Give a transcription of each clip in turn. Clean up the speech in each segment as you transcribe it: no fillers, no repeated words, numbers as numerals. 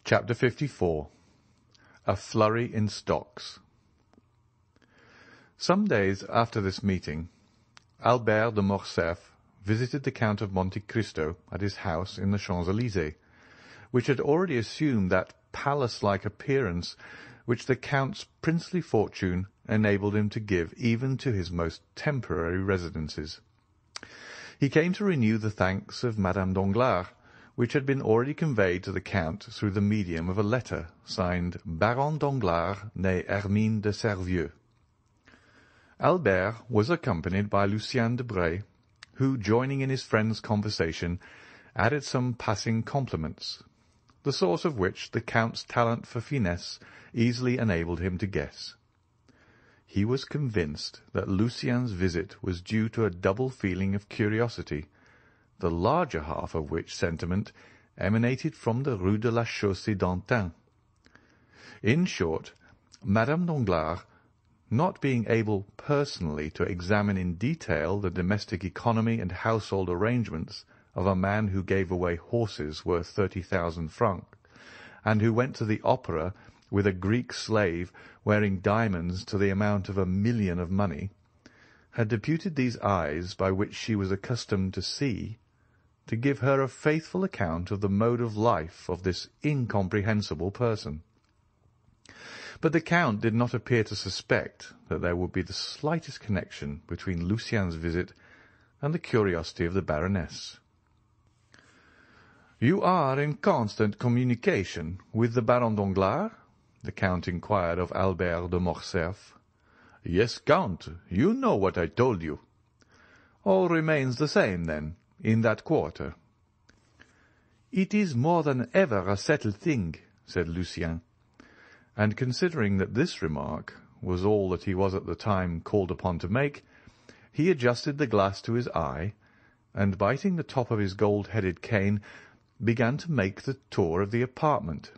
Chapter 54. A Flurry in Stocks. Some days after this meeting, Albert de Morcerf visited the Count of Monte Cristo at his house in the Champs-Élysées, which had already assumed that palace-like appearance which the Count's princely fortune enabled him to give even to his most temporary residences. He came to renew the thanks of Madame Danglars, which had been already conveyed to the Count through the medium of a letter signed Baron Danglars, née Hermine de Servieux. Albert was accompanied by Lucien Debray, who, joining in his friend's conversation, added some passing compliments, the source of which the Count's talent for finesse easily enabled him to guess. He was convinced that Lucien's visit was due to a double feeling of curiosity, the larger half of which sentiment emanated from the Rue de la Chaussée-d'Antin. In short, Madame Danglars, not being able personally to examine in detail the domestic economy and household arrangements of a man who gave away horses worth 30,000 francs, and who went to the opera with a Greek slave wearing diamonds to the amount of 1,000,000 of money, had deputed these eyes by which she was accustomed to see, to give her a faithful account of the mode of life of this incomprehensible person. But the Count did not appear to suspect that there would be the slightest connection between Lucien's visit and the curiosity of the Baroness. "You are in constant communication with the Baron Danglars?" the Count inquired of Albert de Morcerf. "Yes, Count, you know what I told you." "All remains the same, then, in that quarter?" "It is more than ever a settled thing," said Lucien. And considering that this remark was all that he was at the time called upon to make, he adjusted the glass to his eye, and biting the top of his gold-headed cane, began to make the tour of the apartment,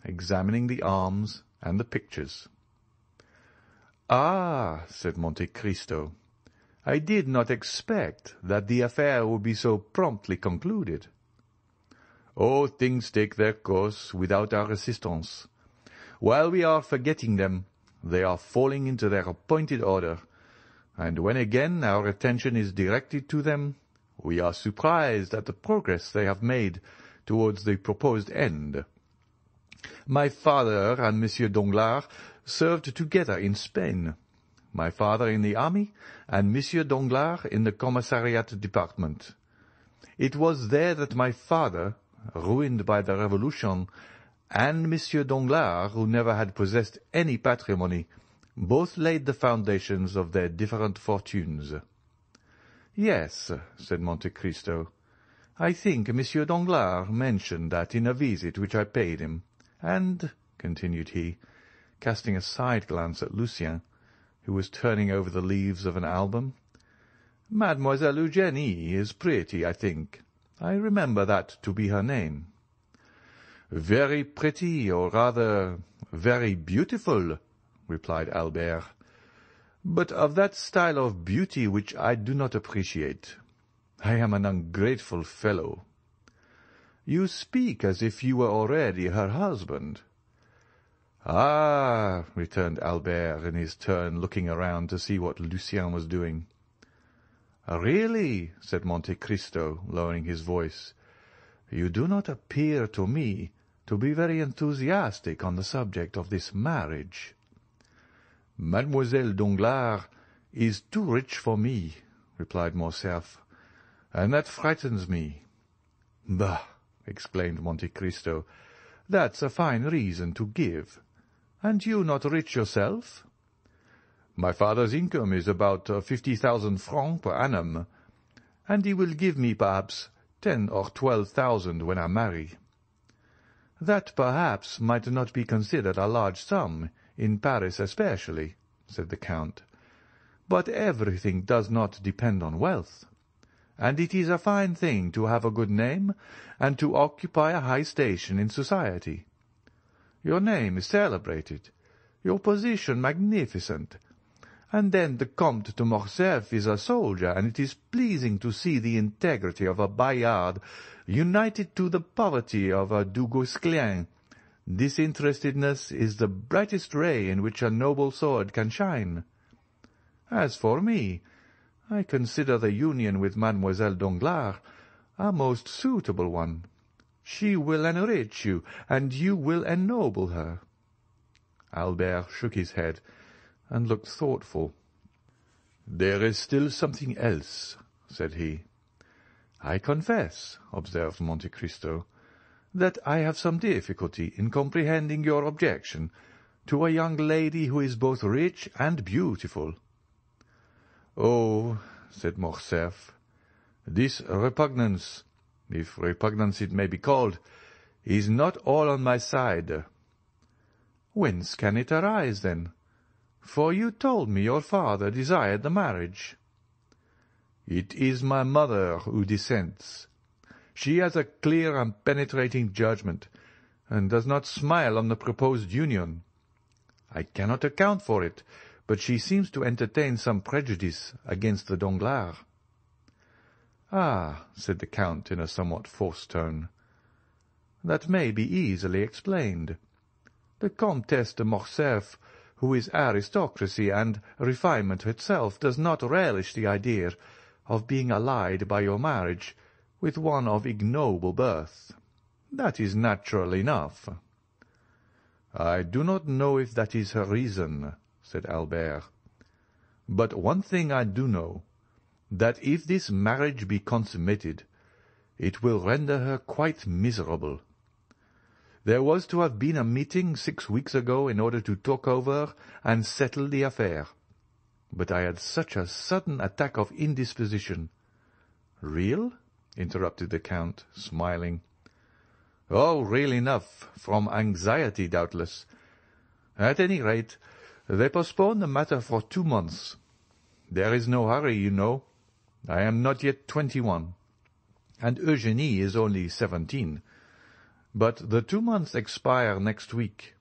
examining the arms and the pictures. "Ah," said Monte Cristo, "I did not expect that the affair would be so promptly concluded." "Oh, things take their course without our assistance. While we are forgetting them, they are falling into their appointed order, and when again our attention is directed to them, we are surprised at the progress they have made towards the proposed end. My father and Monsieur Danglars served together in Spain, my father in the army and Monsieur Danglars in the commissariat department. It was there that my father, ruined by the Revolution, and Monsieur Danglars, who never had possessed any patrimony, both laid the foundations of their different fortunes." "Yes," said Monte Cristo, "I think Monsieur Danglars mentioned that in a visit which I paid him. And," continued he, casting a side-glance at Lucien, who was turning over the leaves of an album, "Mademoiselle Eugénie is pretty, I think. I remember that to be her name." "Very pretty, or rather very beautiful," replied Albert, "but of that style of beauty which I do not appreciate. I am an ungrateful fellow." "You speak as if you were already her husband." "Ah," returned Albert in his turn, looking around to see what Lucien was doing. "Really," said Monte Cristo, lowering his voice, "you do not appear to me to be very enthusiastic on the subject of this marriage." "Mademoiselle Danglars is too rich for me," replied Morcerf, "and that frightens me." "Bah!" exclaimed Monte Cristo, "that's a fine reason to give. And you not rich yourself?" "My father's income is about 50,000 francs per annum, and he will give me perhaps 10 or 12,000 when I marry." "That perhaps might not be considered a large sum, in Paris especially," said the Count. "But everything does not depend on wealth, and it is a fine thing to have a good name and to occupy a high station in society. Your name is celebrated, your position magnificent, and then the Comte de Morcerf is a soldier, and it is pleasing to see the integrity of a Bayard united to the poverty of a Du Guesclin, Disinterestedness is the brightest ray in which a noble sword can shine. As for me, I consider the union with Mademoiselle Danglars a most suitable one. She will enrich you, and you will ennoble her." Albert shook his head and looked thoughtful. "There is still something else," said he. "I confess," observed Monte Cristo, "that I have some difficulty in comprehending your objection to a young lady who is both rich and beautiful." "Oh," said Morcerf, "this repugnance, if repugnance it may be called, is not all on my side." "Whence can it arise, then? For you told me your father desired the marriage." "It is my mother who dissents. She has a clear and penetrating judgment, and does not smile on the proposed union. I cannot account for it, but she seems to entertain some prejudice against the Danglars." "Ah," said the Count in a somewhat forced tone, "that may be easily explained. The Comtesse de Morcerf, who is aristocracy and refinement itself, does not relish the idea of being allied by your marriage with one of ignoble birth. That is natural enough." "I do not know if that is her reason," said Albert. "But one thing I do know, that if this marriage be consummated, it will render her quite miserable. There was to have been a meeting 6 weeks ago in order to talk over and settle the affair, but I had such a sudden attack of indisposition." "Real?" interrupted the Count, smiling. "Oh, real enough, from anxiety, doubtless. At any rate, they postponed the matter for 2 months. There is no hurry, you know. I am not yet 21, and Eugénie is only 17. But the 2 months expire next week.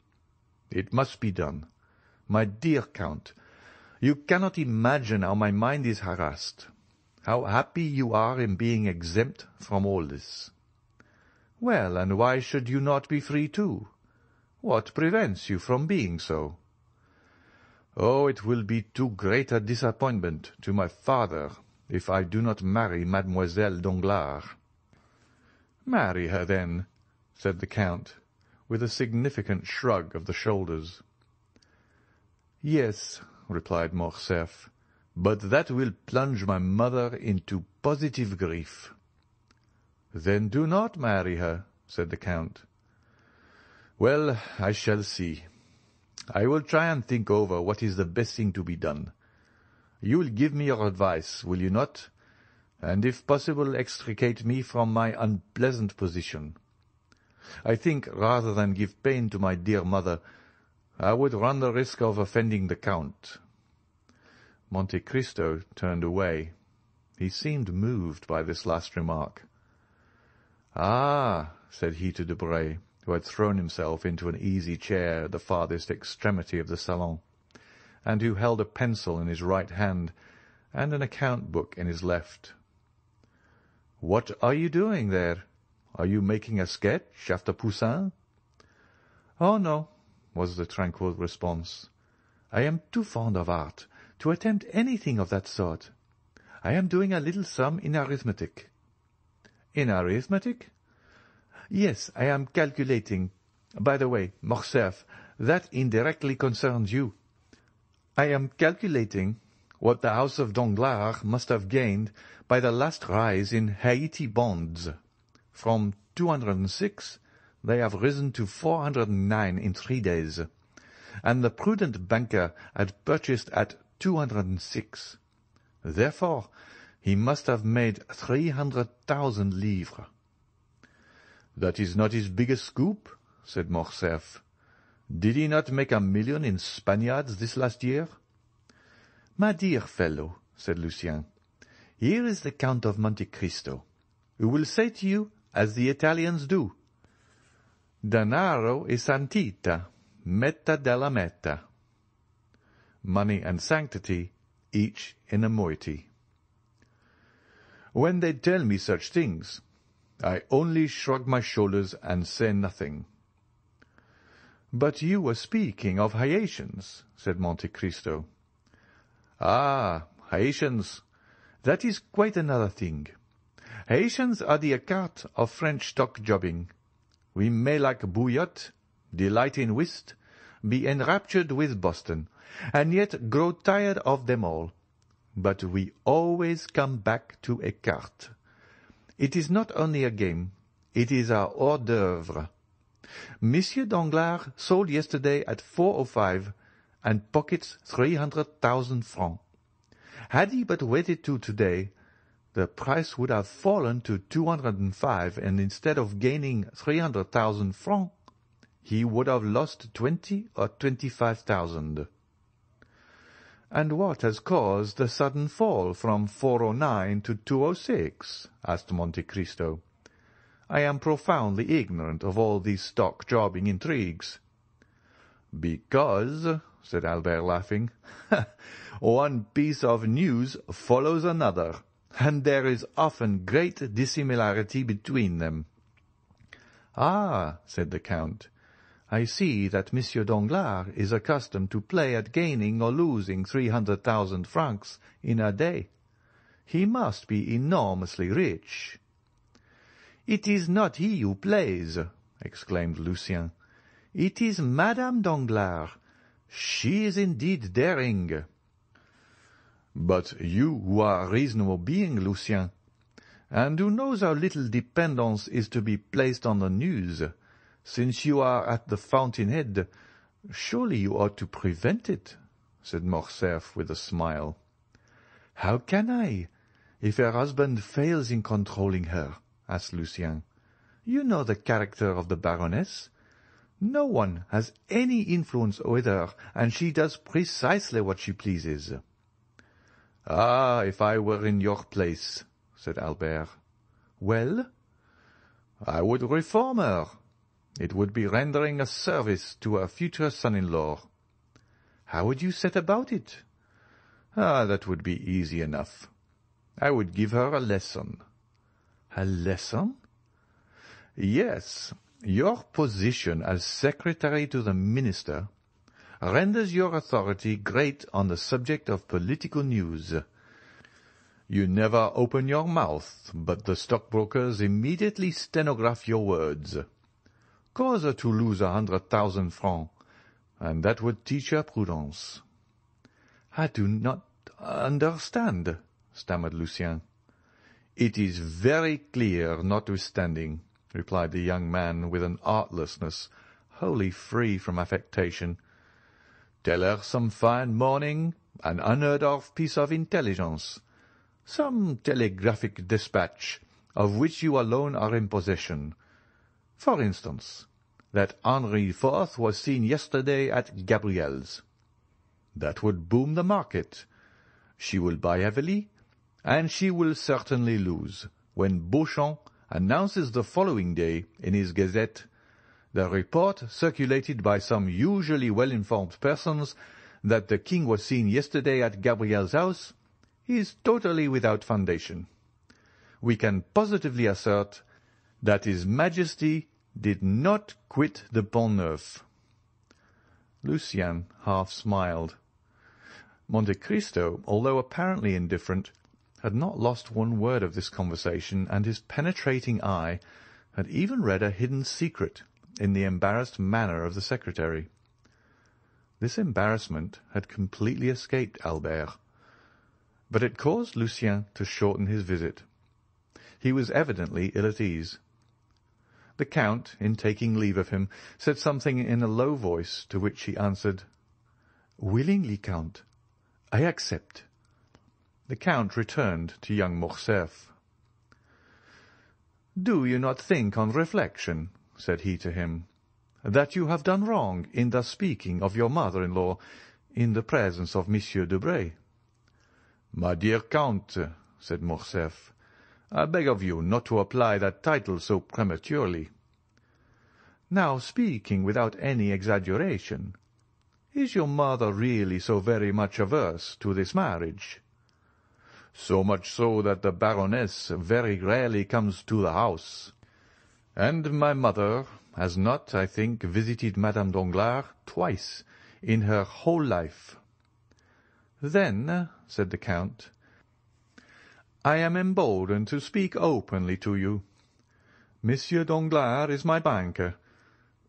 It must be done. My dear Count, you cannot imagine how my mind is harassed. How happy you are in being exempt from all this." "Well, and why should you not be free too? What prevents you from being so?" "Oh, it will be too great a disappointment to my father if I do not marry Mademoiselle Danglars." "Marry her, then," said the Count, with a significant shrug of the shoulders. "Yes," replied Morcerf, "but that will plunge my mother into positive grief." "Then do not marry her," said the Count. "Well, I shall see. I will try and think over what is the best thing to be done. You will give me your advice, will you not? And if possible extricate me from my unpleasant position. I think, rather than give pain to my dear mother, I would run the risk of offending the Count." Monte Cristo turned away. He seemed moved by this last remark. "Ah," said he to Debray, who had thrown himself into an easy chair at the farthest extremity of the salon, and who held a pencil in his right hand and an account-book in his left. "What are you doing there? Are you making a sketch after Poussin?" "Oh, no," was the tranquil response. "I am too fond of art to attempt anything of that sort. I am doing a little sum in arithmetic." "In arithmetic?" "Yes, I am calculating. By the way, Morcerf, that indirectly concerns you. I am calculating what the house of Danglars must have gained by the last rise in Haiti bonds. From 206 they have risen to 409 in 3 days, and the prudent banker had purchased at 206. Therefore, he must have made 300,000 livres. "That is not his biggest scoop," said Morcerf. "Did he not make 1 million in Spaniards this last year?" "My dear fellow," said Lucien, "here is the Count of Monte Cristo, who will say to you, as the Italians do, 'Denaro e santità, metà della metà.' Money and sanctity, each in a moiety. When they tell me such things, I only shrug my shoulders and say nothing. "But you were speaking of Haitians," said Monte Cristo. "Ah, Haitians. That is quite another thing. Haitians are the Écarts of French stock jobbing. We may like bouillotte, delight in whist, be enraptured with Boston, and yet grow tired of them all. But we always come back to Écarts. It is not only a game, it is our hors d'oeuvre. Monsieur Danglars sold yesterday at 4:05, and pockets 300,000 francs. Had he but waited till today, the price would have fallen to 205, and instead of gaining 300,000 francs, he would have lost 20 or 25,000. "And what has caused the sudden fall from 409 to 206? asked Monte Cristo. "I am profoundly ignorant of all these stock-jobbing intrigues." "Because," said Albert, laughing, "one piece of news follows another, and there is often great dissimilarity between them." "Ah," said the Count, "I see that Monsieur Danglars is accustomed to play at gaining or losing 300,000 francs in a day. He must be enormously rich." "It is not he who plays," exclaimed Lucien. "It is Madame Danglars. She is indeed daring." "But you who are a reasonable being, Lucien, and who knows how little dependence is to be placed on the news, since you are at the fountain-head, surely you ought to prevent it," said Morcerf with a smile. "How can I, if her husband fails in controlling her?" asked Lucien. "You know the character of the Baroness. No one has any influence with her, and she does precisely what she pleases." "Ah, if I were in your place," said Albert. "Well?" "I would reform her. It would be rendering a service to her future son-in-law." "How would you set about it?" "Ah, that would be easy enough. I would give her a lesson." "A lesson?" "Yes. Your position as secretary to the minister renders your authority great on the subject of political news. You never open your mouth, but the stockbrokers immediately stenograph your words. Cause her to lose 100,000 francs, and that would teach her prudence." "I do not understand," stammered Lucien. "It is very clear, notwithstanding," replied the young man with an artlessness wholly free from affectation. "Tell her some fine morning an unheard-of piece of intelligence, some telegraphic despatch of which you alone are in possession. For instance, that Henri IV was seen yesterday at Gabriel's. That would boom the market. She will buy heavily, and she will certainly lose when Beauchamp announces the following day in his Gazette the report circulated by some usually well-informed persons that the king was seen yesterday at Gabriel's house is totally without foundation. We can positively assert that His Majesty did not quit the Pont Neuf." Lucien half smiled. Monte Cristo, although apparently indifferent, had not lost one word of this conversation, and his penetrating eye had even read a hidden secret in the embarrassed manner of the secretary. This embarrassment had completely escaped Albert, but it caused Lucien to shorten his visit. He was evidently ill at ease. The Count, in taking leave of him, said something in a low voice, to which he answered, "Willingly, Count. I accept." The Count returned to young Morcerf. "Do you not think, on reflection," said he to him, "that you have done wrong in thus speaking of your mother-in-law in the presence of Monsieur Debray?" "My dear Count," said Morcerf, "I beg of you not to apply that title so prematurely." "Now, speaking without any exaggeration, is your mother really so very much averse to this marriage?" "So much so that the Baroness very rarely comes to the house, and my mother has not, I think, visited Madame Danglars twice in her whole life." "Then," said the Count, "I am emboldened to speak openly to you. Monsieur Danglars is my banker.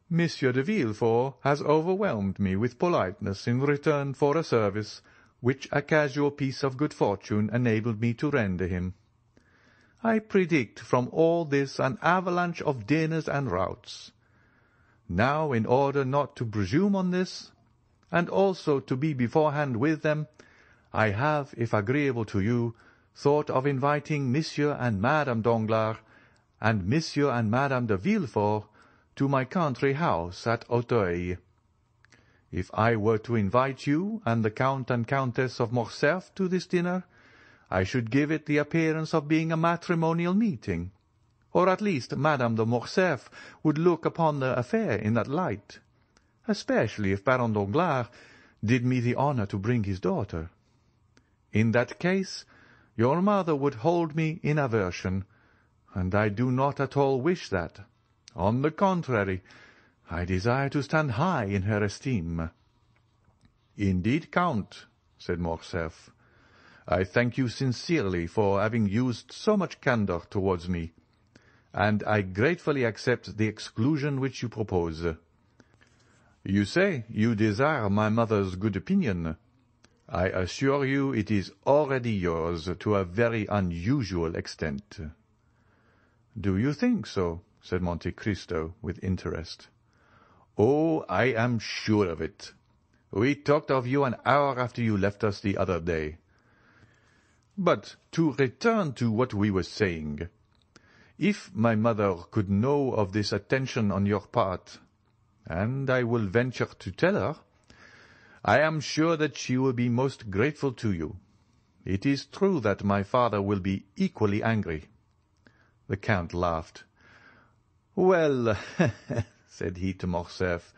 Monsieur de Villefort has overwhelmed me with politeness in return for a service which a casual piece of good fortune enabled me to render him. I predict from all this an avalanche of dinners and routs. Now, in order not to presume on this, and also to be beforehand with them, I have, if agreeable to you, thought of inviting Monsieur and Madame Danglars and Monsieur and Madame de Villefort to my country house at Auteuil. If I were to invite you and the Count and Countess of Morcerf to this dinner, I should give it the appearance of being a matrimonial meeting, or at least Madame de Morcerf would look upon the affair in that light, especially if Baron Danglars did me the honour to bring his daughter. In that case, your mother would hold me in aversion, and I do not at all wish that. On the contrary, I desire to stand high in her esteem." "Indeed, Count," said Morcerf, "I thank you sincerely for having used so much candour towards me, and I gratefully accept the exclusion which you propose. You say you desire my mother's good opinion. I assure you it is already yours to a very unusual extent." "Do you think so?" said Monte Cristo with interest. "Oh, I am sure of it. We talked of you an hour after you left us the other day. But to return to what we were saying, if my mother could know of this attention on your part, and I will venture to tell her, I am sure that she will be most grateful to you. It is true that my father will be equally angry." The Count laughed. "Well," said he to Morcerf,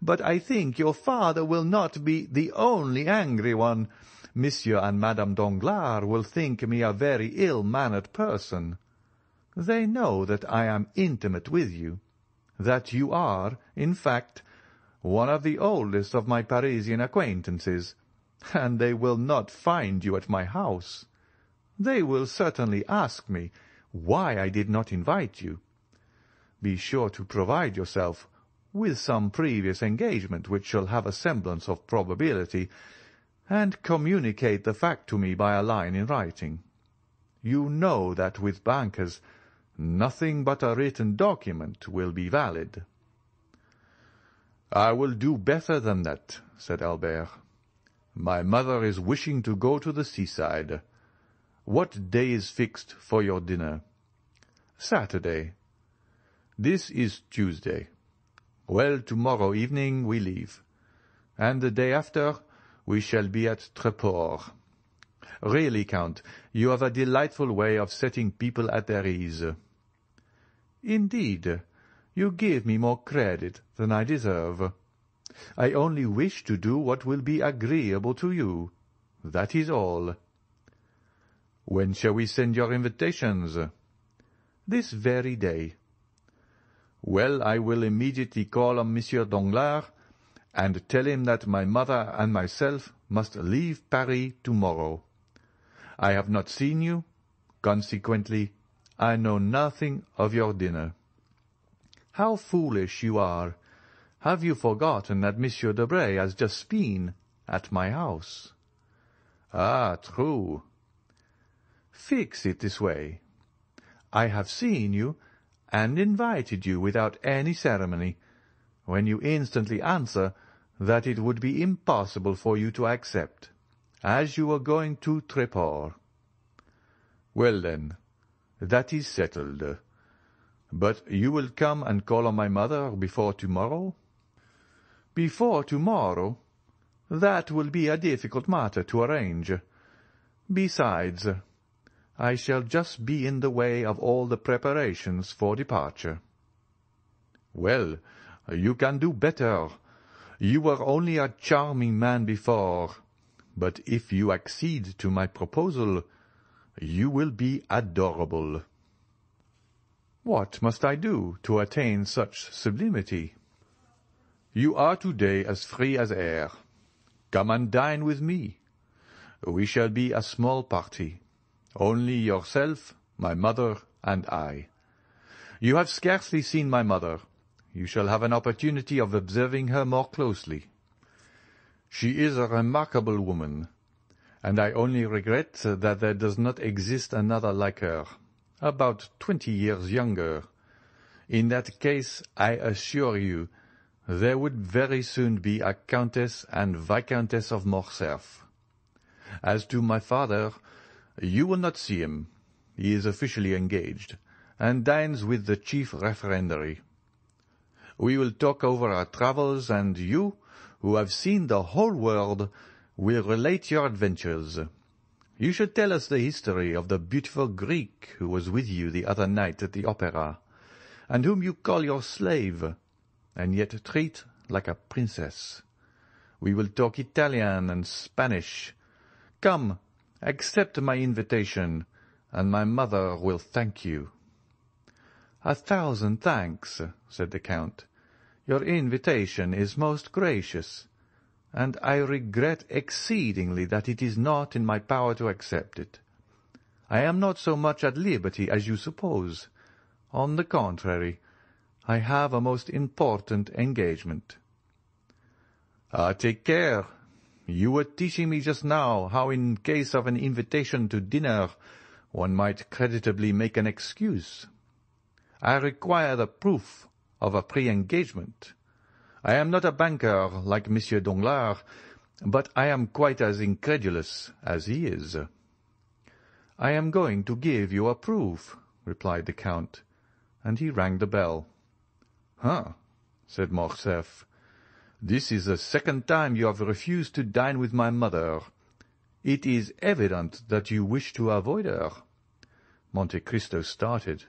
"but I think your father will not be the only angry one. Monsieur and Madame Danglars will think me a very ill-mannered person. They know that I am intimate with you, that you are, in fact, one of the oldest of my Parisian acquaintances, and they will not find you at my house. They will certainly ask me why I did not invite you. Be sure to provide yourself with some previous engagement which shall have a semblance of probability, and communicate the fact to me by a line in writing. You know that with bankers nothing but a written document will be valid." "I will do better than that," said Albert. "My mother is wishing to go to the seaside. What day is fixed for your dinner?" "Saturday." "This is Tuesday. Well, tomorrow evening we leave, and the day after we shall be at Tréport. Really, Count, you have a delightful way of setting people at their ease." "Indeed, you give me more credit than I deserve. I only wish to do what will be agreeable to you. That is all." "When shall we send your invitations?" "This very day." "Well, I will immediately call on Monsieur Danglars, and tell him that my mother and myself must leave Paris tomorrow. I have not seen you, consequently I know nothing of your dinner." "How foolish you are! Have you forgotten that Monsieur Debray has just been at my house?" "Ah, true." "Fix it this way. I have seen you and invited you without any ceremony, when you instantly answer that it would be impossible for you to accept, as you were going to Tréport." "Well, then, that is settled. But you will come and call on my mother before tomorrow?" "Before tomorrow? That will be a difficult matter to arrange. Besides, I shall just be in the way of all the preparations for departure." "Well, you can do better. You were only a charming man before, but if you accede to my proposal, you will be adorable." What must I do to attain such sublimity? You are today as free as air. Come and dine with me. We shall be a small party, only yourself, my mother, and I. You have scarcely seen my mother. You shall have an opportunity of observing her more closely. She is a remarkable woman, and I only regret that there does not exist another like her, about 20 years younger. In that case, I assure you, there would very soon be a Countess and Viscountess of Morcerf. As to my father, you will not see him. He is officially engaged, and dines with the chief referendary. We will talk over our travels, and you, who have seen the whole world, will relate your adventures. You should tell us the history of the beautiful Greek who was with you the other night at the opera, and whom you call your slave, and yet treat like a princess. We will talk Italian and Spanish. Come, accept my invitation, and my mother will thank you." "A thousand thanks," said the Count. "Your invitation is most gracious, and I regret exceedingly that it is not in my power to accept it. I am not so much at liberty as you suppose. On the contrary, I have a most important engagement." "Take care. You were teaching me just now how in case of an invitation to dinner one might creditably make an excuse. I require the proof of a pre-engagement. I am not a banker like Monsieur Danglars, but I am quite as incredulous as he is." "I am going to give you a proof," replied the Count, and he rang the bell. "Huh," said Morcerf. "This is the second time you have refused to dine with my mother. It is evident that you wish to avoid her." Monte Cristo started.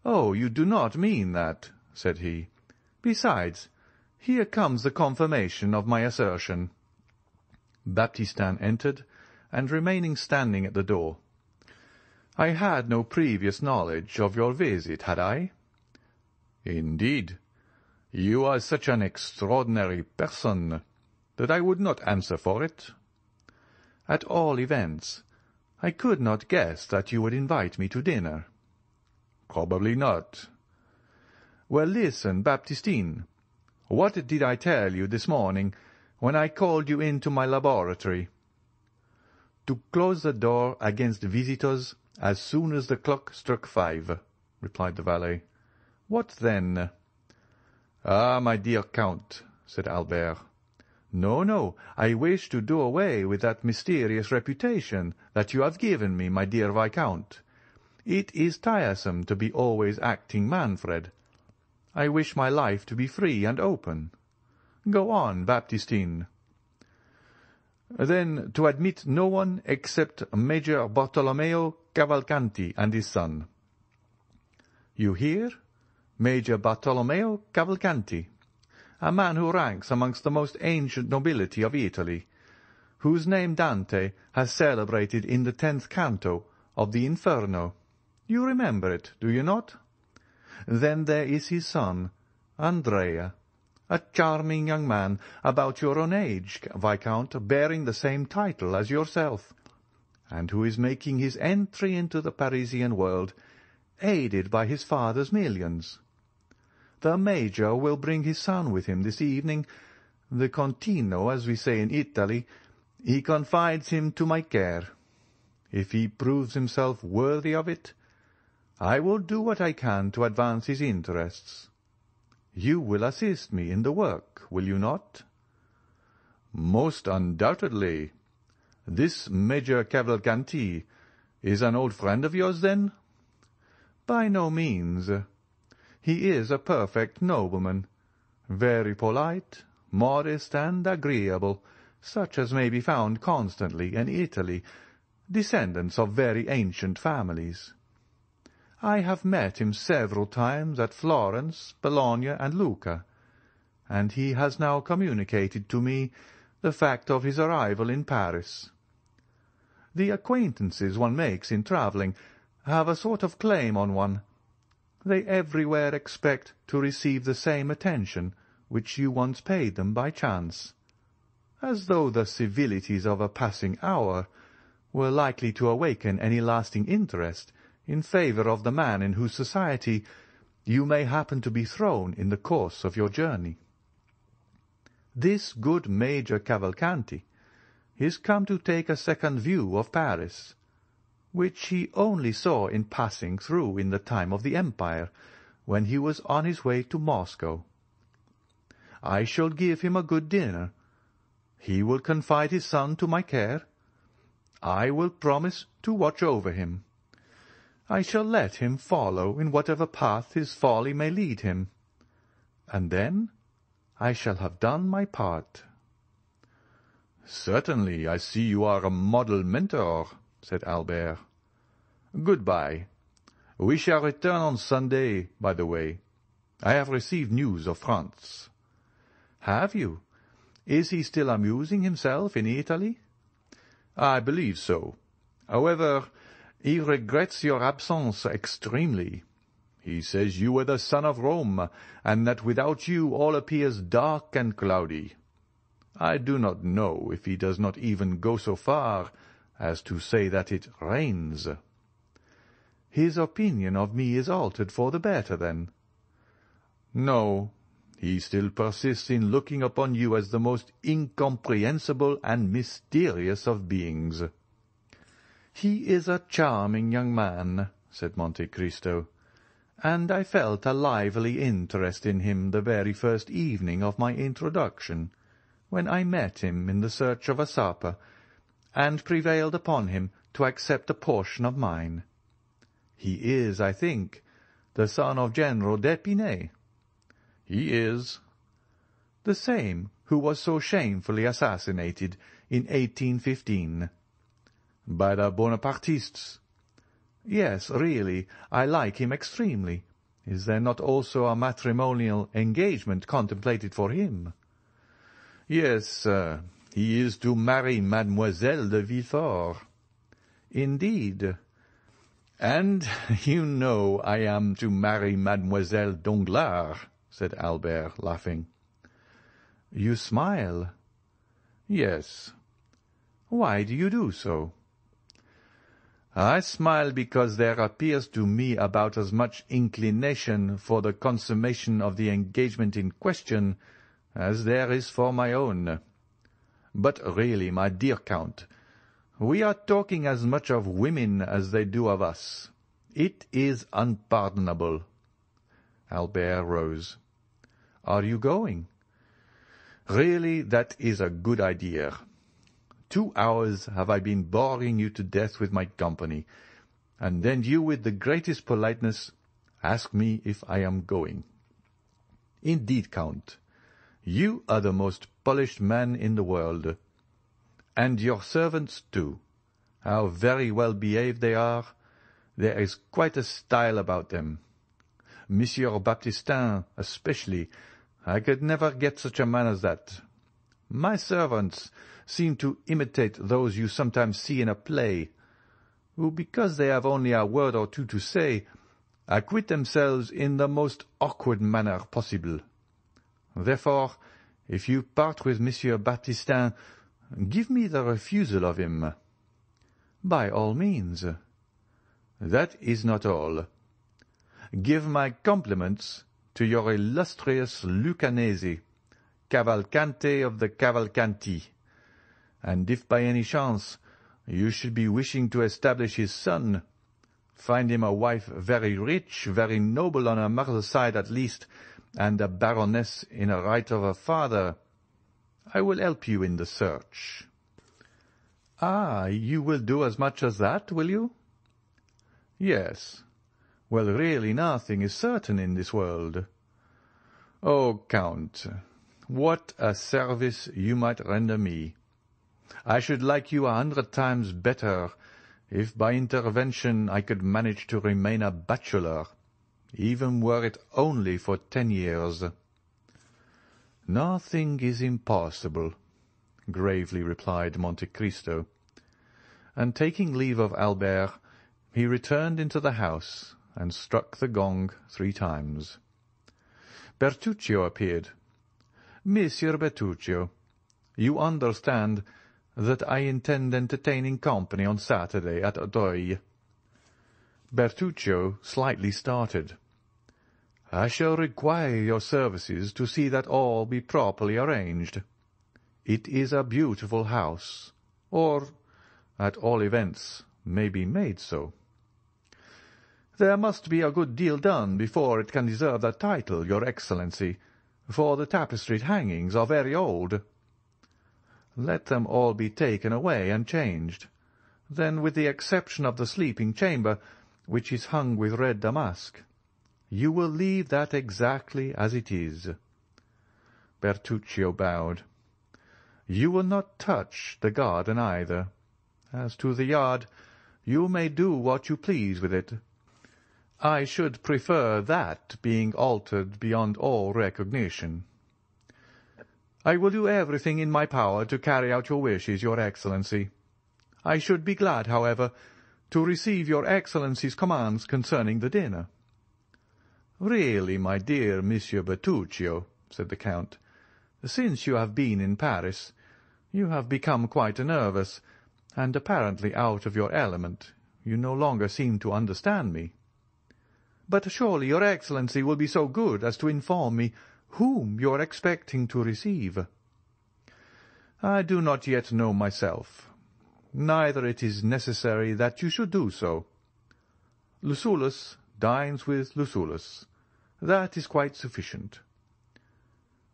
"Oh, you do not mean that," said he. "Besides, here comes the confirmation of my assertion." Baptistin entered, and remaining standing at the door. "I had no previous knowledge of your visit, had I?" "Indeed. You are such an extraordinary person that I would not answer for it." "At all events, I could not guess that you would invite me to dinner." "Probably not." "Well, listen, Baptistin. What did I tell you this morning when I called you into my laboratory?" "To close the door against visitors as soon as the clock struck 5, replied the valet. "What then?" "Ah, my dear Count," said Albert. "No, no, I wish to do away with that mysterious reputation that you have given me, my dear Viscount. It is tiresome to be always acting Manfred. I wish my life to be free and open. Go on, Baptistin." "Then to admit no one except Major Bartolomeo Cavalcanti and his son." "You hear? Major Bartolomeo Cavalcanti, a man who ranks amongst the most ancient nobility of Italy, whose name Dante has celebrated in the 10th canto of the Inferno. You remember it, do you not? Then there is his son, Andrea, a charming young man about your own age, Viscount, bearing the same title as yourself, and who is making his entry into the Parisian world, aided by his father's millions. The Major will bring his son with him this evening, the Contino, as we say in Italy. He confides him to my care. If he proves himself worthy of it, I will do what I can to advance his interests. You will assist me in the work, will you not?" "Most undoubtedly. This Major Cavalcanti is an old friend of yours, then?" "By no means. He is a perfect nobleman, very polite, modest, and agreeable, such as may be found constantly in Italy, descendants of very ancient families. I have met him several times at Florence, Bologna, and Lucca, and he has now communicated to me the fact of his arrival in Paris. The acquaintances one makes in travelling have a sort of claim on one. They everywhere expect to receive the same attention which you once paid them by chance, as though the civilities of a passing hour were likely to awaken any lasting interest in favour of the man in whose society you may happen to be thrown in the course of your journey. This good Major Cavalcanti is come to take a second view of Paris, which he only saw in passing through in the time of the Empire, when he was on his way to Moscow. I shall give him a good dinner. He will confide his son to my care. I will promise to watch over him. I shall let him follow in whatever path his folly may lead him. And then I shall have done my part." "Certainly, I see you are a model mentor," said Albert. "Good-bye. We shall return on Sunday, by the way. I have received news of France." "Have you? Is he still amusing himself in Italy?" "I believe so. However, he regrets your absence extremely. He says you were the son of Rome, and that without you all appears dark and cloudy. I do not know if he does not even go so far as to say that it rains." "His opinion of me is altered for the better, then?" "No, he still persists in looking upon you as the most incomprehensible and mysterious of beings." "He is a charming young man," said Monte Cristo, "and I felt a lively interest in him the very first evening of my introduction, when I met him in the search of a supper, and prevailed upon him to accept a portion of mine. He is, I think, the son of General d'Épinay." "He is." "The same who was so shamefully assassinated in 1815. "By the Bonapartists." "Yes, really, I like him extremely. Is there not also a matrimonial engagement contemplated for him?" "Yes, he is to marry Mademoiselle de Villefort." "Indeed." "And you know I am to marry Mademoiselle Danglars," said Albert, laughing. "You smile." "Yes." "Why do you do so?" "I smile because there appears to me about as much inclination for the consummation of the engagement in question as there is for my own. But really, my dear Count, we are talking as much of women as they do of us. It is unpardonable." Albert rose. "Are you going?" "Really, that is a good idea. 2 hours have I been boring you to death with my company, and then you, with the greatest politeness, ask me if I am going. Indeed, Count, you are the most polished man in the world. And your servants, too. How very well behaved they are! There is quite a style about them. Monsieur Baptistin, especially. I could never get such a man as that. My servants seem to imitate those you sometimes see in a play, who, because they have only a word or two to say, acquit themselves in the most awkward manner possible. Therefore, if you part with Monsieur Baptistin, give me the refusal of him." "By all means." "That is not all. Give my compliments to your illustrious Lucanese, Cavalcante of the Cavalcanti, and if by any chance you should be wishing to establish his son, find him a wife very rich, very noble on her mother's side at least, and a baroness in right of her father. I will help you in the search." "Ah, you will do as much as that, will you?" "Yes. Well, really nothing is certain in this world. Oh, Count, what a service you might render me! I should like you 100 times better if by intervention I could manage to remain a bachelor, even were it only for 10 years. "Nothing is impossible," gravely replied Monte Cristo, and taking leave of Albert, he returned into the house, and struck the gong 3 times. Bertuccio appeared. "Monsieur Bertuccio, you understand that I intend entertaining company on Saturday at Auteuil." Bertuccio slightly started. "I shall require your services to see that all be properly arranged. It is a beautiful house, or, at all events, may be made so. There must be a good deal done before it can deserve that title, your Excellency, for the tapestried hangings are very old. Let them all be taken away and changed. Then, with the exception of the sleeping chamber, which is hung with red damask, you will leave that exactly as it is." Bertuccio bowed. "You will not touch the garden either. As to the yard, you may do what you please with it. I should prefer that being altered beyond all recognition." "I will do everything in my power to carry out your wishes, your Excellency. I should be glad, however, to receive your Excellency's commands concerning the dinner." "Really, my dear Monsieur Bertuccio," said the Count, "since you have been in Paris, you have become quite nervous, and apparently out of your element. You no longer seem to understand me." "But surely your Excellency will be so good as to inform me whom you are expecting to receive." "I do not yet know myself. Neither it is necessary that you should do so. Lucullus dines with Lucullus. That is quite sufficient."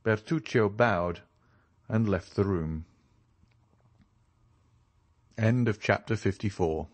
Bertuccio bowed and left the room. End of chapter 54.